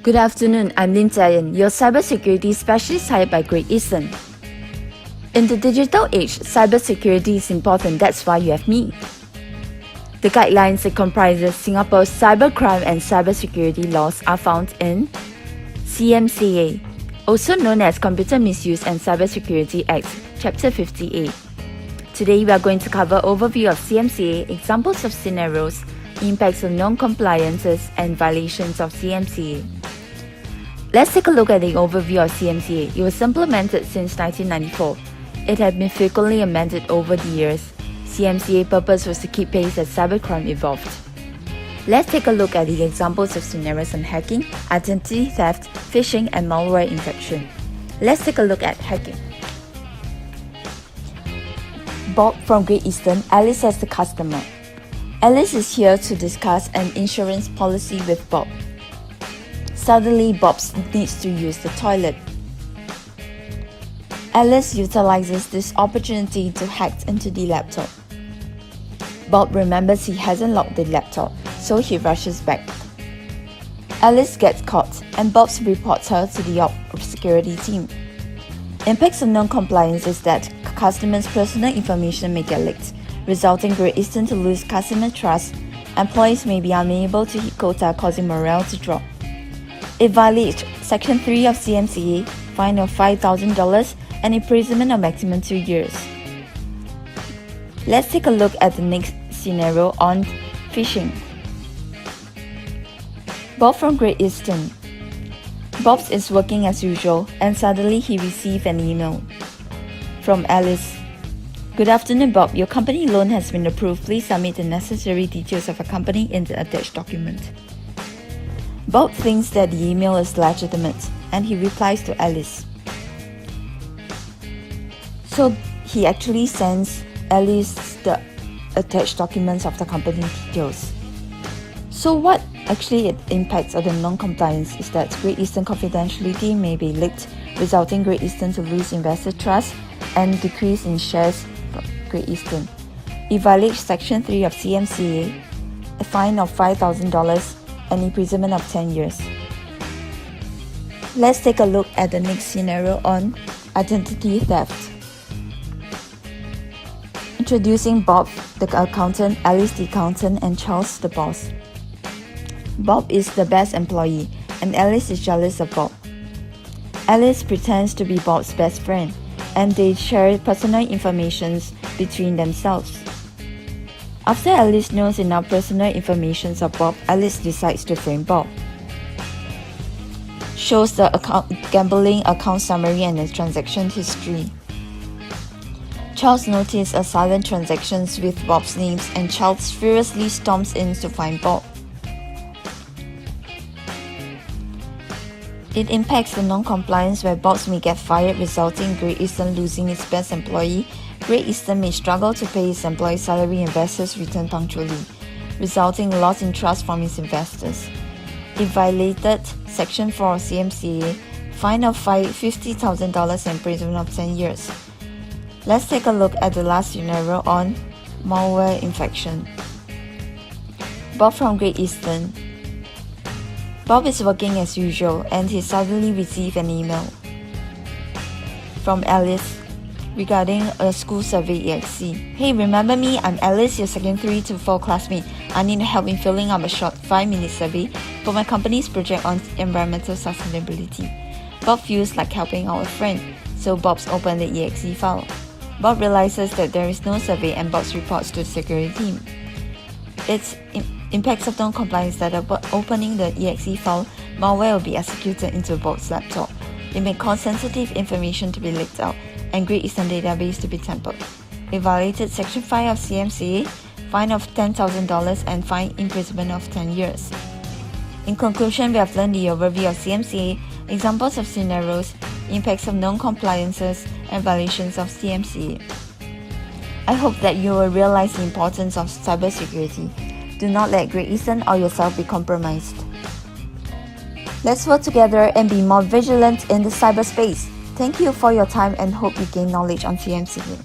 Good afternoon, I'm Lim Jia Yan, your cybersecurity specialist hired by Great Eastern. In the digital age, cybersecurity is important, that's why you have me. The guidelines that comprises Singapore's cybercrime and cybersecurity laws are found in CMCA, also known as Computer Misuse and Cybersecurity Act, Chapter 58. Today we are going to cover overview of CMCA, examples of scenarios, impacts of non-compliances and violations of CMCA. Let's take a look at the overview of CMCA. It was implemented since 1994. It had been frequently amended over the years. CMCA purpose was to keep pace as cybercrime evolved. Let's take a look at the examples of scenarios on hacking, identity theft, phishing, and malware infection. Let's take a look at hacking. Bob from Great Eastern, Alice as the customer. Alice is here to discuss an insurance policy with Bob. Suddenly, Bob needs to use the toilet. Alice utilizes this opportunity to hack into the laptop. Bob remembers he hasn't locked the laptop, so he rushes back. Alice gets caught, and Bob reports her to the security team. Impacts of non-compliance is that customers' personal information may get leaked, resulting Great Eastern to lose customer trust. Employees may be unable to hit quota, causing morale to drop. It violates Section 3 of CMCA, fine of $5,000 and imprisonment of maximum 2 years. Let's take a look at the next scenario on phishing. Bob from Great Eastern. Bob is working as usual and suddenly he received an email from Alice. Good afternoon, Bob. Your company loan has been approved. Please submit the necessary details of a company in the attached document. Bob thinks that the email is legitimate and he replies to Alice. So he actually sends Alice the attached documents of the company details. So what actually it impacts of the non-compliance is that Great Eastern confidentiality may be leaked, resulting Great Eastern to lose investor trust and decrease in shares from Great Eastern. It violates Section 3 of CMCA, a fine of $5,000 and imprisonment of 10 years. Let's take a look at the next scenario on identity theft. Introducing Bob, the accountant, Alice the accountant, and Charles the boss. Bob is the best employee, and Alice is jealous of Bob. Alice pretends to be Bob's best friend, and they share personal information between themselves. After Alice knows enough personal information of Bob, Alice decides to frame Bob. Shows the gambling account summary and the transaction history. Charles notices a silent transactions with Bob's names and Charles furiously storms in to find Bob. It impacts the non-compliance where Bob may get fired, resulting in Great Eastern losing its best employee. Great Eastern may struggle to pay its employee salary and investors return punctually, resulting in loss in trust from its investors. It violated Section 4 of CMCA, fine of $50,000 and imprisonment of 10 years. Let's take a look at the last scenario on malware infection. Bob from Great Eastern. Bob is working as usual and he suddenly received an email from Alice regarding a school survey EXE. Hey, remember me? I'm Alice, your second 3 to 4 classmate. I need help in filling up a short 5-minute survey for my company's project on environmental sustainability. Bob feels like helping out a friend, so Bob's opened the EXE file. Bob realizes that there is no survey and Bob reports to the security team. Its impacts of non-compliance that upon opening the EXE file, malware will be executed into Bob's laptop. It may cause sensitive information to be leaked out and Great Eastern database to be tampered. It violated Section 5 of CMCA, fine of $10,000 and fine imprisonment of 10 years. In conclusion, we have learned the overview of CMCA, examples of scenarios, impacts of non-compliances, and violations of CMCA. I hope that you will realize the importance of cybersecurity. Do not let Great Eastern or yourself be compromised. Let's work together and be more vigilant in the cyberspace. Thank you for your time and hope you gain knowledge on CMCA.